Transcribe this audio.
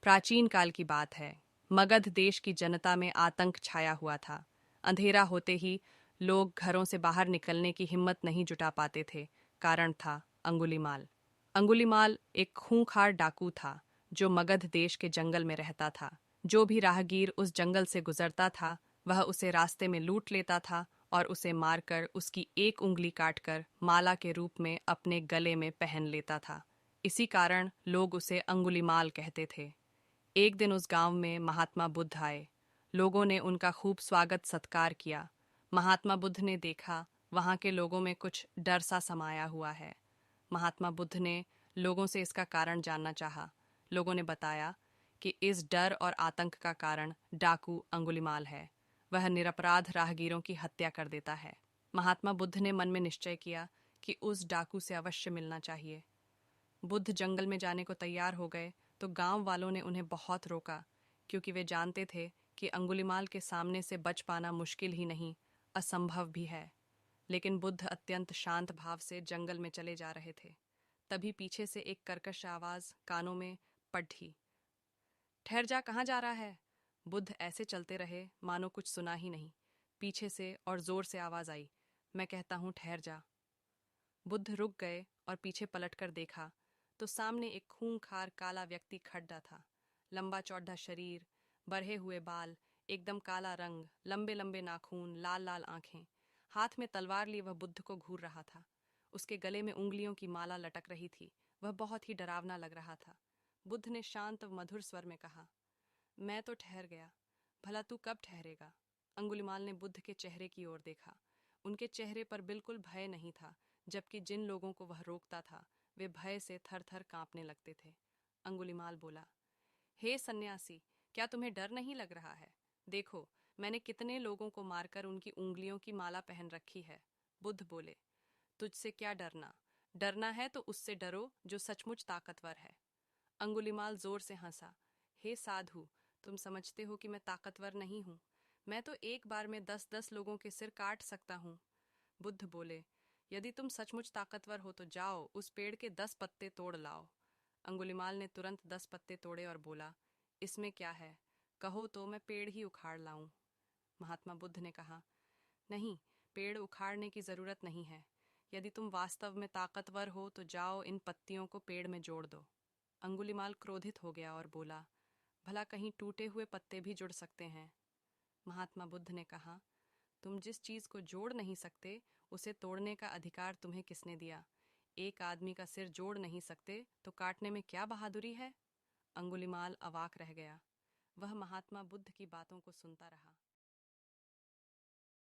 प्राचीन काल की बात है। मगध देश की जनता में आतंक छाया हुआ था। अंधेरा होते ही लोग घरों से बाहर निकलने की हिम्मत नहीं जुटा पाते थे। कारण था अंगुलीमाल। अंगुलीमाल एक खूंखार डाकू था जो मगध देश के जंगल में रहता था। जो भी राहगीर उस जंगल से गुजरता था वह उसे रास्ते में लूट लेता था और उसे मारकर उसकी एक उंगली काटकर माला के रूप में अपने गले में पहन लेता था। इसी कारण लोग उसे अंगुलीमाल कहते थे। एक दिन उस गांव में महात्मा बुद्ध आए। लोगों ने उनका खूब स्वागत सत्कार किया। महात्मा बुद्ध ने देखा वहां के लोगों में कुछ डर सा समाया हुआ है। महात्मा बुद्ध ने लोगों से इसका कारण जानना चाहा। लोगों ने बताया कि इस डर और आतंक का कारण डाकू अंगुलीमाल है। वह निरपराध राहगीरों की हत्या कर देता है। महात्मा बुद्ध ने मन में निश्चय किया कि उस डाकू से अवश्य मिलना चाहिए। बुद्ध जंगल में जाने को तैयार हो गए तो गांव वालों ने उन्हें बहुत रोका, क्योंकि वे जानते थे कि अंगुलीमाल के सामने से बच पाना मुश्किल ही नहीं, असंभव भी है। लेकिन बुद्ध अत्यंत शांत भाव से जंगल में चले जा रहे थे। तभी पीछे से एक कर्कश आवाज कानों में पड़ी। ठहर जा, कहाँ जा रहा है? बुद्ध ऐसे चलते रहे मानो कुछ सुना ही नहीं। पीछे से और जोर से आवाज आई, मैं कहता हूँ ठहर जा। बुद्ध रुक गए और पीछे पलटकर देखा तो सामने एक खूंखार काला व्यक्ति खड़ा था। लंबा चौड़ा शरीर, बढ़े हुए बाल, एकदम काला रंग, लंबे लंबे नाखून, लाल लाल आंखें। हाथ में तलवार लिए वह बुद्ध को घूर रहा था। उसके गले में उंगलियों की माला लटक रही थी। वह बहुत ही डरावना लग रहा था। बुद्ध ने शांत व मधुर स्वर में कहा, मैं तो ठहर गया, भला तू कब ठहरेगा? अंगुलीमाल ने बुद्ध के चेहरे की ओर देखा। उनके चेहरे पर बिल्कुल भय नहीं था, जबकि जिन लोगों को वह रोकता था वे भय से थर थर कांपने लगते थे। अंगुलीमाल बोला, हे सन्यासी, क्या तुम्हें डर नहीं लग रहा है? देखो, मैंने कितने लोगों को मारकर उनकी उंगलियों की माला पहन रखी है। बुद्ध बोले, तुझसे क्या डरना? डरना है तो उससे डरो जो सचमुच ताकतवर है। अंगुलीमाल जोर से हंसा। हे साधु, तुम समझते हो कि मैं ताकतवर नहीं हूं। मैं तो एक बार में 10-10 लोगों के सिर काट सकता हूं। बुद्ध बोले, यदि तुम सचमुच ताकतवर हो तो जाओ उस पेड़ के 10 पत्ते तोड़ लाओ। अंगुलीमाल ने तुरंत 10 पत्ते तोड़े और बोला, इसमें क्या है, कहो तो मैं पेड़ ही उखाड़ लाऊं। महात्मा बुद्ध ने कहा, नहीं, पेड़ उखाड़ने की जरूरत नहीं है। यदि तुम वास्तव में ताकतवर हो तो जाओ इन पत्तियों को पेड़ में जोड़ दो। अंगुलीमाल क्रोधित हो गया और बोला, भला कहीं टूटे हुए पत्ते भी जुड़ सकते हैं? महात्मा बुद्ध ने कहा, तुम जिस चीज को जोड़ नहीं सकते उसे तोड़ने का अधिकार तुम्हें किसने दिया? एक आदमी का सिर जोड़ नहीं सकते तो काटने में क्या बहादुरी है? अंगुलीमाल अवाक रह गया। वह महात्मा बुद्ध की बातों को सुनता रहा।